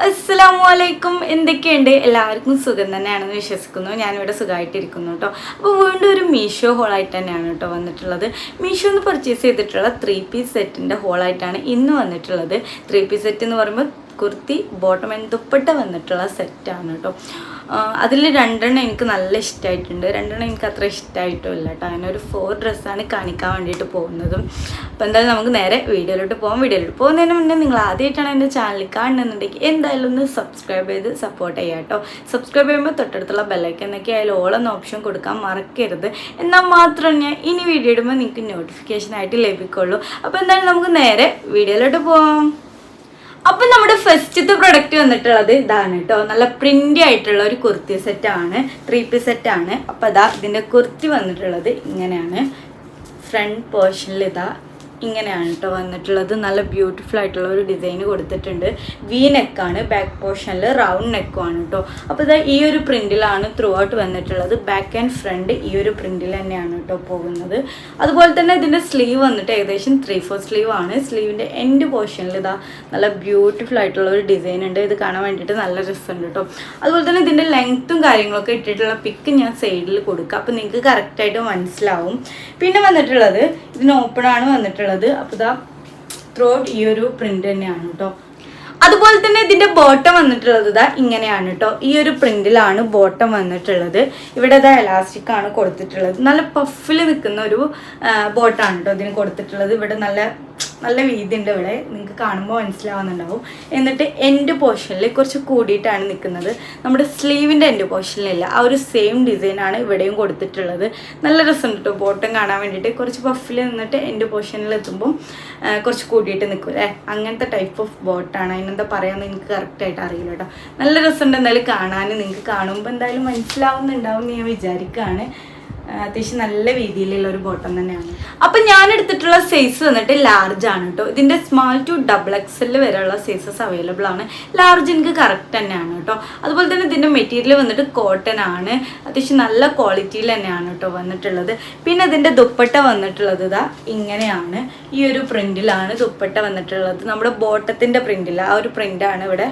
അസ്സലാമു എന്തൊക്കെയുണ്ട്? എല്ലാവർക്കും സുഖം തന്നെയാണെന്ന് വിശ്വസിക്കുന്നു. ഞാനിവിടെ സുഖമായിട്ടിരിക്കുന്നു കേട്ടോ. അപ്പോൾ വീണ്ടും ഒരു മീഷോ ഹോളായിട്ട് തന്നെയാണ് കേട്ടോ വന്നിട്ടുള്ളത്. മീഷോന്ന് പർച്ചേസ് ചെയ്തിട്ടുള്ള 3 പീസ് സെറ്റിൻ്റെ ഹോളായിട്ടാണ് ഇന്ന് വന്നിട്ടുള്ളത്. 3 പീസ് സെറ്റ് എന്ന് പറയുമ്പോൾ കുർത്തി ബോട്ടം ആൻഡ് ദുപ്പട്ട വന്നിട്ടുള്ള സെറ്റാണ് കേട്ടോ. അതിൽ 2 എനിക്ക് നല്ല ഇഷ്ടമായിട്ടുണ്ട്, 2 എനിക്ക് അത്ര ഇഷ്ടമായിട്ടുമില്ല കേട്ടോ. അങ്ങനെ ഒരു 4 ഡ്രസ്സാണ് കാണിക്കാൻ വേണ്ടിയിട്ട് പോകുന്നതും. അപ്പോൾ എന്തായാലും നമുക്ക് നേരെ വീഡിയോയിലോട്ട് പോകാം. വീഡിയോയിലോട്ട് പോകുന്നതിന് മുന്നേ നിങ്ങൾ ആദ്യമായിട്ടാണ് എൻ്റെ ചാനൽ കാണുന്നുണ്ടെങ്കിൽ എന്തായാലും ഒന്ന് സബ്സ്ക്രൈബ് ചെയ്ത് സപ്പോർട്ട് ചെയ്യാം കേട്ടോ. സബ്സ്ക്രൈബ് ചെയ്യുമ്പോൾ തൊട്ടടുത്തുള്ള ബെല്ലൈക്കൻ എന്നൊക്കെ അതിൽ ഓളെന്ന ഓപ്ഷൻ കൊടുക്കാൻ മറക്കരുത്. എന്നാൽ മാത്രം ഞാൻ ഇനി വീഡിയോ ഇടുമ്പോൾ നിങ്ങൾക്ക് നോട്ടിഫിക്കേഷനായിട്ട് ലഭിക്കുള്ളൂ. അപ്പോൾ എന്തായാലും നമുക്ക് നേരെ വീഡിയോയിലോട്ട് പോകാം. അപ്പം നമ്മുടെ ഫസ്റ്റത്തെ പ്രൊഡക്റ്റ് വന്നിട്ടുള്ളത് ഇതാണ് കേട്ടോ. നല്ല പ്രിൻ്റി ആയിട്ടുള്ള ഒരു കുർത്തി സെറ്റാണ്, 3 പീസ് സെറ്റാണ്. അപ്പോൾ ഇതാ ഇതിൻ്റെ കുർത്തി വന്നിട്ടുള്ളത് ഇങ്ങനെയാണ്. ഫ്രണ്ട് പോർഷനിൽ ഇതാ ഇങ്ങനെയാണ് കേട്ടോ വന്നിട്ടുള്ളത്. നല്ല ബ്യൂട്ടിഫുൾ ആയിട്ടുള്ള ഒരു ഡിസൈൻ കൊടുത്തിട്ടുണ്ട്. വി നെക്കാണ്, ബാക്ക് പോർഷനിൽ റൗണ്ട് നെക്കുമാണ് കേട്ടോ. അപ്പോൾ ഇതാ ഈ ഒരു പ്രിൻറ്റിലാണ് ത്രൂ ഔട്ട് വന്നിട്ടുള്ളത്. ബാക്ക് ആൻഡ് ഫ്രണ്ട് ഈ ഒരു പ്രിൻറ്റിൽ തന്നെയാണ് കേട്ടോ പോകുന്നത്. അതുപോലെ തന്നെ ഇതിൻ്റെ സ്ലീവ് വന്നിട്ട് ഏകദേശം 3/4 സ്ലീവ് ആണ്. സ്ലീവിൻ്റെ എൻഡ് പോർഷനിൽ ഇതാ നല്ല ബ്യൂട്ടിഫുൾ ആയിട്ടുള്ള ഒരു ഡിസൈൻ ഉണ്ട്. ഇത് കാണാൻ വേണ്ടിയിട്ട് നല്ല രസമുണ്ട് കേട്ടോ. അതുപോലെ തന്നെ ഇതിൻ്റെ ലെങ്ത്തും കാര്യങ്ങളൊക്കെ ഇട്ടിട്ടുള്ള പിക്ക് ഞാൻ സൈഡിൽ കൊടുക്കാം, അപ്പോൾ നിങ്ങൾക്ക് കറക്റ്റായിട്ട് മനസ്സിലാവും. പിന്നെ വന്നിട്ടുള്ളത് ഇതിന് ഓപ്പണാണ് വന്നിട്ടുള്ളത്. അപ്പോൾ ഇതാ ത്രൂ ഔട്ട് ഈ ഒരു പ്രിന്റ് തന്നെയാണ് കേട്ടോ. അതുപോലെ തന്നെ ഇതിന്റെ ബോട്ടം വന്നിട്ടുള്ളത് ഇതാ ഇങ്ങനെയാണ് കേട്ടോ. ഈ ഒരു പ്രിന്റിലാണ് ബോട്ടം വന്നിട്ടുള്ളത്. ഇവിടെ ഇതാ എലാസ്റ്റിക് ആണ് കൊടുത്തിട്ടുള്ളത്. നല്ല പഫിൽ നിൽക്കുന്ന ഒരു ബോട്ടാണ് കേട്ടോ ഇതിന് കൊടുത്തിട്ടുള്ളത്. ഇവിടെ നല്ല വീതി ഉണ്ട്, ഇവിടെ നിങ്ങൾക്ക് കാണുമ്പോൾ മനസ്സിലാവുന്നുണ്ടാവും. എന്നിട്ട് എൻഡ് പോർഷനിൽ കുറച്ച് കൂടിയിട്ടാണ് നിൽക്കുന്നത്. നമ്മുടെ സ്ലീവിൻ്റെ എൻഡ് പോർഷനിലില്ല, ആ ഒരു സെയിം ഡിസൈനാണ് ഇവിടെയും കൊടുത്തിട്ടുള്ളത്. നല്ല രസമുണ്ട് കേട്ടോ ബോട്ടം കാണാൻ വേണ്ടിയിട്ട്. കുറച്ച് പഫിൽ നിന്നിട്ട് എൻഡ് പോർഷനിൽ എത്തുമ്പം കുറച്ച് കൂടിയിട്ട് നിൽക്കും അല്ലേ, അങ്ങനത്തെ ടൈപ്പ് ഓഫ് ബോട്ടാണ്. അതിനെന്താ പറയാമെന്ന് എനിക്ക് കറക്റ്റായിട്ട് അറിയില്ല കേട്ടോ. നല്ല രസമുണ്ട് എന്തായാലും കാണാൻ. നിങ്ങൾക്ക് കാണുമ്പോൾ എന്തായാലും മനസ്സിലാവുന്നുണ്ടാവും എന്ന് ഞാൻ വിചാരിക്കുകയാണ്. അത്യാവശ്യം നല്ല രീതിയിലുള്ള ഒരു ബോട്ടം തന്നെയാണ്. അപ്പം ഞാൻ എടുത്തിട്ടുള്ള സൈസ് വന്നിട്ട് ലാർജ് ആണ് കേട്ടോ. ഇതിൻ്റെ സ്മാൾ ടു XXL വരെയുള്ള സൈസസ് അവൈലബിൾ ആണ്. ലാർജ് എനിക്ക് കറക്റ്റ് തന്നെയാണ് കേട്ടോ. അതുപോലെ തന്നെ ഇതിൻ്റെ മെറ്റീരിയൽ വന്നിട്ട് കോട്ടൺ ആണ്. അത്യാവശ്യം നല്ല ക്വാളിറ്റിയിൽ തന്നെയാണ് കേട്ടോ വന്നിട്ടുള്ളത്. പിന്നെ ഇതിൻ്റെ ദുപ്പട്ട വന്നിട്ടുള്ളത് ഇതാ ഇങ്ങനെയാണ്. ഈ ഒരു പ്രിൻറ്റിലാണ് ദുപ്പട്ട വന്നിട്ടുള്ളത്. നമ്മുടെ ബോട്ടത്തിൻ്റെ പ്രിൻറ്റില്ല, ആ ഒരു പ്രിൻ്റാണ് ഇവിടെ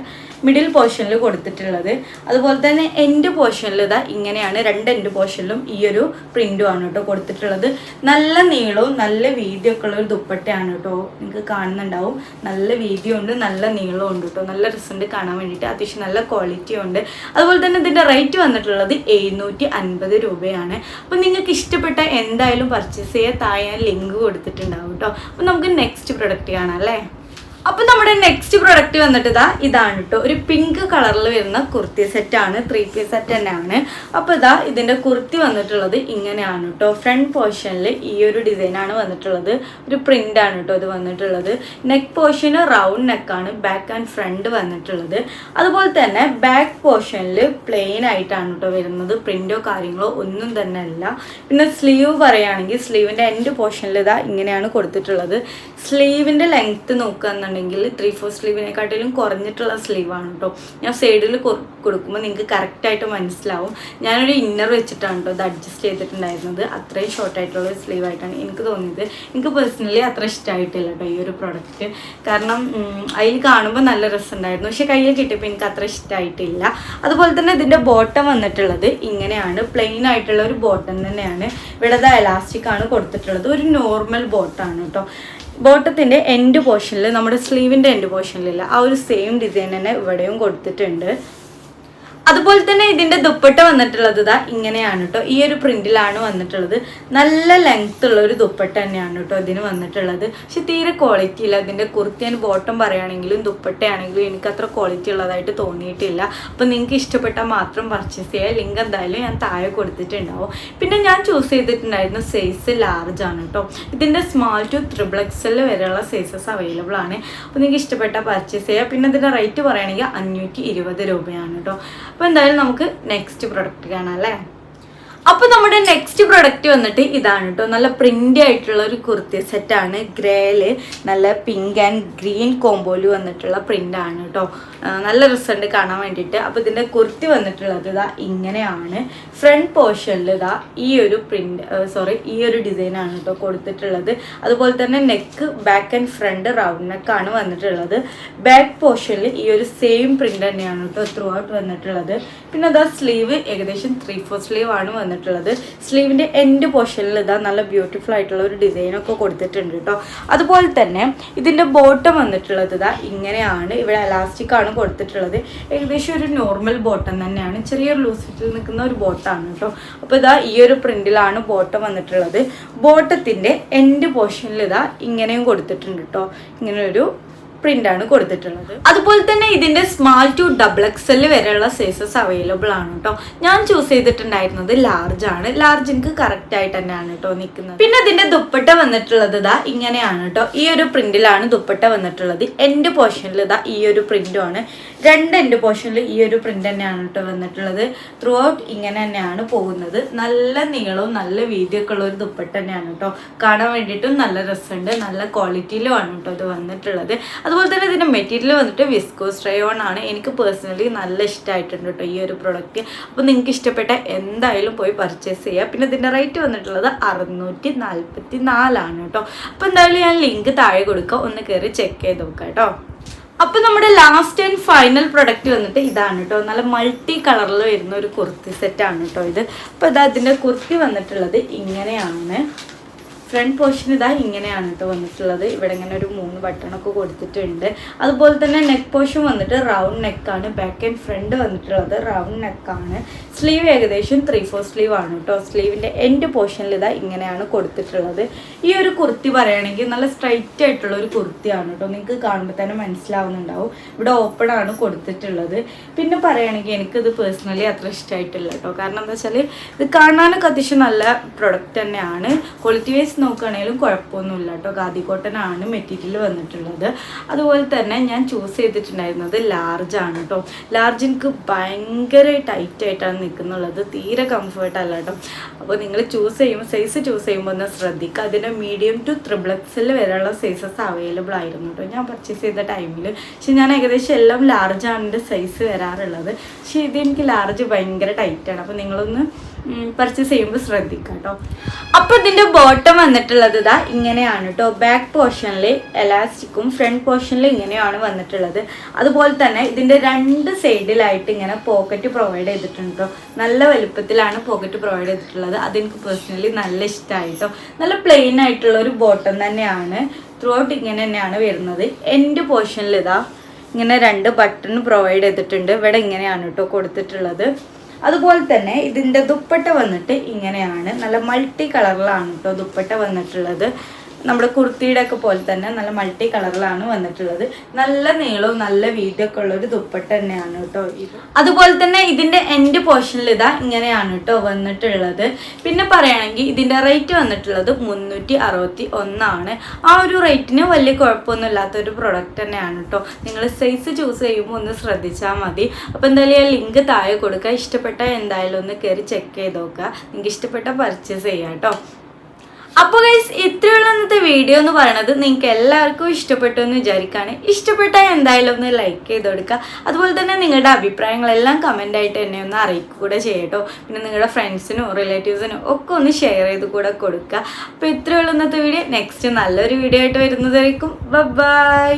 മിഡിൽ പോർഷനിൽ കൊടുത്തിട്ടുള്ളത്. അതുപോലെ തന്നെ എൻഡ് പോർഷനിൽ ഇതാ ഇങ്ങനെയാണ്. 2 എൻഡ് പോർഷനിലും ഈ ഒരു പ്രിന്റും ആണ് കേട്ടോ കൊടുത്തിട്ടുള്ളത്. നല്ല നീളവും നല്ല വീതിയൊക്കെ ഉള്ള ഒരു ദുപ്പട്ടയാണ് കേട്ടോ. നിങ്ങൾക്ക് കാണുന്നുണ്ടാവും, നല്ല വീതിയുണ്ട്, നല്ല നീളവും ഉണ്ട് കേട്ടോ. നല്ല രസമുണ്ട് കാണാൻ വേണ്ടിയിട്ട്. അത്യാവശ്യം നല്ല ക്വാളിറ്റി ഉണ്ട്. അതുപോലെ തന്നെ ഇതിൻ്റെ റേറ്റ് വന്നിട്ടുള്ളത് 750 രൂപയാണ്. അപ്പോൾ നിങ്ങൾക്ക് ഇഷ്ടപ്പെട്ട എന്തായാലും പർച്ചേസ് ചെയ്യാൻ താഴെ ലിങ്ക് കൊടുത്തിട്ടുണ്ടാവും കേട്ടോ. അപ്പോൾ നമുക്ക് നെക്സ്റ്റ് പ്രൊഡക്റ്റ് കാണാം അല്ലേ. അപ്പം നമ്മുടെ നെക്സ്റ്റ് പ്രൊഡക്റ്റ് വന്നിട്ട് ഇതാണ് കേട്ടോ. ഒരു പിങ്ക് കളറിൽ വരുന്ന കുർത്തി സെറ്റാണ്, 3 പീസ് സെറ്റ് തന്നെയാണ്. അപ്പോൾ ഇതിൻ്റെ കുർത്തി വന്നിട്ടുള്ളത് ഇങ്ങനെയാണ് കേട്ടോ. ഫ്രണ്ട് പോർഷനിൽ ഈ ഒരു ഡിസൈനാണ് വന്നിട്ടുള്ളത്. ഒരു പ്രിൻ്റാണ് കേട്ടോ ഇത് വന്നിട്ടുള്ളത്. നെക്ക് പോർഷന് റൗണ്ട് നെക്കാണ്, ബാക്ക് ആൻഡ് ഫ്രണ്ട് വന്നിട്ടുള്ളത്. അതുപോലെ തന്നെ ബാക്ക് പോർഷനിൽ പ്ലെയിൻ ആയിട്ടാണ് കേട്ടോ വരുന്നത്. പ്രിൻ്റോ കാര്യങ്ങളോ ഒന്നും തന്നെ അല്ല. പിന്നെ സ്ലീവ് പറയുകയാണെങ്കിൽ സ്ലീവിൻ്റെ എൻഡ് പോർഷനിൽ ഇങ്ങനെയാണ് കൊടുത്തിട്ടുള്ളത്. സ്ലീവിൻ്റെ ലെങ്ത്ത് നോക്കുകയെന്നുണ്ടെങ്കിൽ 3/4 സ്ലീവിനെക്കാട്ടിലും കുറഞ്ഞിട്ടുള്ള സ്ലീവാണ് കേട്ടോ. ഞാൻ സൈഡിൽ കൊടുക്കുമ്പോൾ നിങ്ങൾക്ക് കറക്റ്റായിട്ട് മനസ്സിലാവും. ഞാനൊരു ഇന്നർ വെച്ചിട്ടാണ് കേട്ടോ ഇത് അഡ്ജസ്റ്റ് ചെയ്തിട്ടുണ്ടായിരുന്നത്. അത്രയും ഷോർട്ടായിട്ടുള്ള ഒരു സ്ലീവായിട്ടാണ് എനിക്ക് തോന്നിയത്. എനിക്ക് പേഴ്സണലി അത്ര ഇഷ്ടമായിട്ടില്ല കേട്ടോ ഈ ഒരു പ്രൊഡക്റ്റ്. കാരണം അതിൽ കാണുമ്പോൾ നല്ല രസമുണ്ടായിരുന്നു, പക്ഷേ കയ്യിൽ കിട്ടിയപ്പോൾ എനിക്ക് അത്ര ഇഷ്ടമായിട്ടില്ല. അതുപോലെ തന്നെ ഇതിൻ്റെ ബോട്ടം വന്നിട്ടുള്ളത് ഇങ്ങനെയാണ്. പ്ലെയിൻ ആയിട്ടുള്ള ഒരു ബോട്ടം തന്നെയാണ്. ഇവിടെ എലാസ്റ്റിക് ആണ് കൊടുത്തിട്ടുള്ളത്. ഒരു നോർമൽ ബോട്ടാണ് കേട്ടോ. ബോട്ടത്തിൻ്റെ എൻഡ് പോർഷനിൽ നമ്മുടെ സ്ലീവിൻ്റെ എൻഡ് പോർഷനിലില്ല, ആ ഒരു സെയിം ഡിസൈൻ തന്നെ ഇവിടെയും കൊടുത്തിട്ടുണ്ട്. അതുപോലെ തന്നെ ഇതിൻ്റെ ദുപ്പട്ട വന്നിട്ടുള്ളത് ഇങ്ങനെയാണ് കേട്ടോ. ഈ ഒരു പ്രിന്റിലാണ് വന്നിട്ടുള്ളത്. നല്ല ലെങ്ത് ഉള്ള ഒരു ദുപ്പട്ട തന്നെയാണ് കേട്ടോ ഇതിന് വന്നിട്ടുള്ളത്. പക്ഷെ തീരെ ക്വാളിറ്റി ഇല്ല. ഇതിൻ്റെ കുർത്തി ആൻഡ് ബോട്ടം പറയുകയാണെങ്കിലും ദുപ്പട്ടയാണെങ്കിലും എനിക്ക് അത്ര ക്വാളിറ്റി ഉള്ളതായിട്ട് തോന്നിയിട്ടില്ല. അപ്പോൾ നിങ്ങൾക്ക് ഇഷ്ടപ്പെട്ടാൽ മാത്രം പർച്ചേസ് ചെയ്യുക. ലിങ്ക് എന്തായാലും ഞാൻ താഴെ കൊടുത്തിട്ടുണ്ടാവും. പിന്നെ ഞാൻ ചൂസ് ചെയ്തിട്ടുണ്ടായിരുന്ന സൈസ് ലാർജ് ആണ് കേട്ടോ. ഇതിൻ്റെ സ്മാൾ ടു XXL വരെയുള്ള സൈസസ് അവൈലബിൾ ആണ്. അപ്പോൾ നിങ്ങൾക്ക് ഇഷ്ടപ്പെട്ടാൽ പർച്ചേസ് ചെയ്യുക. പിന്നെ ഇതിൻ്റെ റേറ്റ് പറയുകയാണെങ്കിൽ 520 രൂപയാണ് കേട്ടോ. അപ്പോൾ എന്തായാലും നമുക്ക് നെക്സ്റ്റ് പ്രൊഡക്റ്റ് കാണാം അല്ലേ. അപ്പോൾ നമ്മുടെ നെക്സ്റ്റ് പ്രൊഡക്റ്റ് വന്നിട്ട് ഇതാണ് കേട്ടോ. നല്ല പ്രിൻ്റ് ആയിട്ടുള്ള ഒരു കുർത്തി സെറ്റാണ്. ഗ്രേയില് നല്ല പിങ്ക് ആൻഡ് ഗ്രീൻ കോമ്പോയിൽ വന്നിട്ടുള്ള പ്രിൻ്റാണ് കേട്ടോ. നല്ല രസമുണ്ട് കാണാൻ വേണ്ടിയിട്ട്. അപ്പോൾ ഇതിൻ്റെ കുർത്തി വന്നിട്ടുള്ളത് ഇതാ ഇങ്ങനെയാണ്. ഫ്രണ്ട് പോർഷനിൽ ഇതാ ഈ ഒരു ഈ ഒരു ഡിസൈനാണ് കേട്ടോ കൊടുത്തിട്ടുള്ളത്. അതുപോലെ തന്നെ neck back and front round നെക്കാണ് വന്നിട്ടുള്ളത്. ബാക്ക് പോർഷനിൽ ഈ ഒരു സെയിം പ്രിൻ്റ് തന്നെയാണ് കേട്ടോ ത്രൂ ഔട്ട് വന്നിട്ടുള്ളത്. പിന്നെ അതാ സ്ലീവ് ഏകദേശം 3/4 സ്ലീവ് ആണ് വന്നിട്ടുള്ളത്. സ്ലീവിൻ്റെ എൻഡ് പോർഷനിൽ ഇതാ നല്ല ബ്യൂട്ടിഫുൾ ആയിട്ടുള്ള ഒരു ഡിസൈനൊക്കെ കൊടുത്തിട്ടുണ്ട് കേട്ടോ. അതുപോലെ തന്നെ ഇതിൻ്റെ ബോട്ടം വന്നിട്ടുള്ളത് ഇതാ ഇങ്ങനെയാണ്. ഇവിടെ എലാസ്റ്റിക് ആണ് കൊടുത്തിട്ടുള്ളത്. ഏകദേശം ഒരു നോർമൽ ബോട്ടം തന്നെയാണ്. ചെറിയൊരു ലൂസ് ഫിറ്റിൽ നിൽക്കുന്ന ഒരു ബോട്ടാണ് കേട്ടോ. അപ്പോൾ ഇതാ ഈ ഒരു പ്രിന്റിലാണ് ബോട്ടം വന്നിട്ടുള്ളത്. ബോട്ടത്തിൻ്റെ എൻഡ് പോർഷനിൽ ഇതാ ഇങ്ങനെയും കൊടുത്തിട്ടുണ്ട് കേട്ടോ. ഇങ്ങനെ ഒരു പ്രിൻ്റാണ് കൊടുത്തിട്ടുള്ളത്. അതുപോലെ തന്നെ ഇതിൻ്റെ സ്മാൾ ടു XXL വരെയുള്ള സൈസസ് അവൈലബിൾ ആണ് കേട്ടോ. ഞാൻ ചൂസ് ചെയ്തിട്ടുണ്ടായിരുന്നത് ലാർജ് ആണ്. ലാർജ് എനിക്ക് കറക്റ്റ് ആയിട്ട് തന്നെയാണ് കേട്ടോ നിൽക്കുന്നത്. പിന്നെ ഇതിൻ്റെ ദുപ്പട്ട വന്നിട്ടുള്ളത് ഇതാ ഇങ്ങനെയാണ് കേട്ടോ. ഈ ഒരു പ്രിന്റിലാണ് ദുപ്പട്ട വന്നിട്ടുള്ളത്. എൻഡ് പോർഷനിൽ ഇതാ ഈ ഒരു പ്രിന്റുമാണ്. രണ്ട് എൻഡ് പോർഷനിൽ ഈ ഒരു പ്രിന്റ് തന്നെയാണ് കേട്ടോ വന്നിട്ടുള്ളത്. ത്രൂ ഔട്ട് ഇങ്ങനെ തന്നെയാണ് പോകുന്നത്. നല്ല നീളവും നല്ല വീതിയൊക്കെ ഉള്ള ഒരു ദുപ്പട്ട തന്നെയാണ് കേട്ടോ. കാണാൻ വേണ്ടിയിട്ടും നല്ല രസമുണ്ട്. നല്ല ക്വാളിറ്റിയിലുമാണ് കേട്ടോ ഇത് വന്നിട്ടുള്ളത്. അതുപോലെ തന്നെ ഇതിൻ്റെ മെറ്റീരിയൽ വന്നിട്ട് വിസ്കോസ് റയോൺ ആണ്. എനിക്ക് പേഴ്സണലി നല്ല ഇഷ്ടമായിട്ടുണ്ട് കേട്ടോ ഈ ഒരു പ്രൊഡക്റ്റ്. അപ്പോൾ നിങ്ങൾക്ക് ഇഷ്ടപ്പെട്ട എന്തായാലും പോയി പർച്ചേസ് ചെയ്യുക. പിന്നെ ഇതിൻ്റെ റേറ്റ് വന്നിട്ടുള്ളത് 644 ആണ് കേട്ടോ. അപ്പോൾ എന്തായാലും ഞാൻ ലിങ്ക് താഴെ കൊടുക്കുക, ഒന്ന് കയറി ചെക്ക് ചെയ്ത് നോക്കാം കേട്ടോ. അപ്പോൾ നമ്മുടെ ലാസ്റ്റ് ആൻഡ് ഫൈനൽ പ്രൊഡക്റ്റ് വന്നിട്ട് ഇതാണ് കേട്ടോ. നല്ല മൾട്ടി കളറിൽ വരുന്ന ഒരു കുർത്തി സെറ്റാണ് കേട്ടോ ഇത്. അപ്പോൾ ഇതാ ഇതിൻ്റെ കുർത്തി വന്നിട്ടുള്ളത് ഇങ്ങനെയാണ്. ഫ്രണ്ട് പോർഷൻ ഇതാ ഇങ്ങനെയാണ് കേട്ടോ വന്നിട്ടുള്ളത്. ഇവിടെ ഇങ്ങനെ ഒരു 3 ബട്ടണൊക്കെ കൊടുത്തിട്ടുണ്ട്. അതുപോലെ തന്നെ നെക്ക് പോർഷൻ വന്നിട്ട് റൗണ്ട് നെക്കാണ്. ബാക്ക് ആൻഡ് ഫ്രണ്ട് വന്നിട്ടുള്ളത് റൗണ്ട് നെക്കാണ്. സ്ലീവ് ഏകദേശം 3/4 സ്ലീവ് ആണ് കേട്ടോ. സ്ലീവിൻ്റെ എൻഡ് പോർഷനിൽ ഇതാ ഇങ്ങനെയാണ് കൊടുത്തിട്ടുള്ളത്. ഈ ഒരു കുർത്തി പറയുകയാണെങ്കിൽ നല്ല സ്ട്രൈറ്റ് ആയിട്ടുള്ള ഒരു കുർത്തിയാണ് കേട്ടോ. നിങ്ങൾക്ക് കാണുമ്പോൾ തന്നെ മനസ്സിലാവുന്നുണ്ടാവും. ഇവിടെ ഓപ്പൺ ആണ് കൊടുത്തിട്ടുള്ളത്. പിന്നെ പറയുകയാണെങ്കിൽ എനിക്കിത് പേഴ്സണലി അത്ര ഇഷ്ടമായിട്ടില്ല കേട്ടോ. കാരണം എന്താ വെച്ചാൽ ഇത് കാണാനൊക്കെ അത്യാവശ്യം നല്ല പ്രൊഡക്റ്റ് തന്നെയാണ്. ക്വാളിറ്റി വൈസ് നോക്കുകയാണെങ്കിലും കുഴപ്പമൊന്നുമില്ല കേട്ടോ. ഖാദി കോട്ടൺ ആണ് മെറ്റീരിയൽ വന്നിട്ടുള്ളത്. അതുപോലെ തന്നെ ഞാൻ ചൂസ് ചെയ്തിട്ടുണ്ടായിരുന്നത് ലാർജ് ആണ് കേട്ടോ. ലാർജ് എനിക്ക് ഭയങ്കര ടൈറ്റ് ആയിട്ടാണ് നിൽക്കുന്നുള്ളത്. തീരെ കംഫർട്ട് അല്ല കേട്ടോ. അപ്പോൾ നിങ്ങൾ സൈസ് ചൂസ് ചെയ്യുമ്പോൾ ഒന്ന് ശ്രദ്ധിക്കുക. അതിന് മീഡിയം ടു XXL വരെയുള്ള സൈസസ് അവൈലബിൾ ആയിരുന്നു കേട്ടോ ഞാൻ പർച്ചേസ് ചെയ്ത ടൈമിൽ. പക്ഷെ ഞാൻ ഏകദേശം എല്ലാം ലാർജ് ആണ് എൻ്റെ സൈസ് വരാറുള്ളത്. പക്ഷേ ഇത് എനിക്ക് ലാർജ് ഭയങ്കര ടൈറ്റാണ്. അപ്പോൾ നിങ്ങളൊന്ന് പർച്ചേസ് ചെയ്യുമ്പോൾ ശ്രദ്ധിക്കാം കേട്ടോ. അപ്പോൾ ഇതിൻ്റെ ബോട്ടം വന്നിട്ടുള്ളത് ഇതാ ഇങ്ങനെയാണ് കേട്ടോ. ബാക്ക് പോർഷനിൽ എലാസ്റ്റിക്കും ഫ്രണ്ട് പോർഷനിൽ ഇങ്ങനെയാണ് വന്നിട്ടുള്ളത്. അതുപോലെ തന്നെ ഇതിൻ്റെ 2 സൈഡിലായിട്ട് ഇങ്ങനെ പോക്കറ്റ് പ്രൊവൈഡ് ചെയ്തിട്ടുണ്ട് കേട്ടോ. നല്ല വലുപ്പത്തിലാണ് പോക്കറ്റ് പ്രൊവൈഡ് ചെയ്തിട്ടുള്ളത്. അതെനിക്ക് പേഴ്സണലി നല്ല ഇഷ്ടമായി കേട്ടോ. നല്ല പ്ലെയിൻ ആയിട്ടുള്ള ഒരു ബോട്ടം തന്നെയാണ്. ത്രൂ ഔട്ട് ഇങ്ങനെ തന്നെയാണ് വരുന്നത്. എൻഡ് പോർഷനിൽ ഇതാ ഇങ്ങനെ 2 ബട്ടൺ പ്രൊവൈഡ് ചെയ്തിട്ടുണ്ട്. ഇവിടെ ഇങ്ങനെയാണ് കേട്ടോ കൊടുത്തിട്ടുള്ളത്. അതുപോലെ തന്നെ ഇതിൻ്റെ ദുപ്പട്ട വന്നിട്ട് ഇങ്ങനെയാണ്. നല്ല മൾട്ടി കളറിലാണ് കേട്ടോ ദുപ്പട്ട വന്നിട്ടുള്ളത്. നമ്മുടെ കുർത്തിയുടെ ഒക്കെ പോലെ തന്നെ നല്ല മൾട്ടി കളറിലാണ് വന്നിട്ടുള്ളത്. നല്ല നീളവും നല്ല വീതിയൊക്കെ ഉള്ളൊരു ദുപ്പട്ട തന്നെയാണ് കേട്ടോ ഇത്. അതുപോലെ തന്നെ ഇതിൻ്റെ എൻഡ് പോർഷനിൽ ഇതാ ഇങ്ങനെയാണ് കേട്ടോ വന്നിട്ടുള്ളത്. പിന്നെ പറയുകയാണെങ്കിൽ ഇതിൻ്റെ റേറ്റ് വന്നിട്ടുള്ളത് 361 ആണ്. ആ ഒരു റേറ്റിന് വലിയ കുഴപ്പമൊന്നും ഇല്ലാത്തൊരു പ്രൊഡക്റ്റ് തന്നെയാണ് കേട്ടോ. നിങ്ങൾ സൈസ് ചൂസ് ചെയ്യുമ്പോൾ ഒന്ന് ശ്രദ്ധിച്ചാൽ മതി. അപ്പോൾ എന്തായാലും ഞാൻ ലിങ്ക് താഴെ കൊടുക്കുക. ഇഷ്ടപ്പെട്ട എന്തായാലും ഒന്ന് കയറി ചെക്ക് ചെയ്ത് നോക്കുക. നിങ്ങൾക്ക് ഇഷ്ടപ്പെട്ട പർച്ചേസ് ചെയ്യാം കേട്ടോ. അപ്പോൾ ഗൈസ് ഇത്രയുള്ള ഇന്നത്തെ വീഡിയോ എന്ന് പറയുന്നത് നിങ്ങൾക്ക് എല്ലാവർക്കും ഇഷ്ടപ്പെട്ടു എന്ന് വിചാരിക്കുകയാണ്. ഇഷ്ടപ്പെട്ടാൽ എന്തായാലും ഒന്ന് ലൈക്ക് ചെയ്ത് കൊടുക്കുക. അതുപോലെ തന്നെ നിങ്ങളുടെ അഭിപ്രായങ്ങളെല്ലാം കമൻ്റായിട്ട് എന്നെ ഒന്ന് അറിയിക്കുക കൂടെ ചെയ്യട്ടോ. പിന്നെ നിങ്ങളുടെ ഫ്രണ്ട്സിനും റിലേറ്റീവ്സിനും ഒക്കെ ഒന്ന് ഷെയർ ചെയ്ത് കൂടെ കൊടുക്കുക. അപ്പോൾ ഇത്രയുള്ള ഇന്നത്തെ വീഡിയോ. നെക്സ്റ്റ് നല്ലൊരു വീഡിയോ ആയിട്ട് വരുന്നതായിരിക്കും. ബൈ.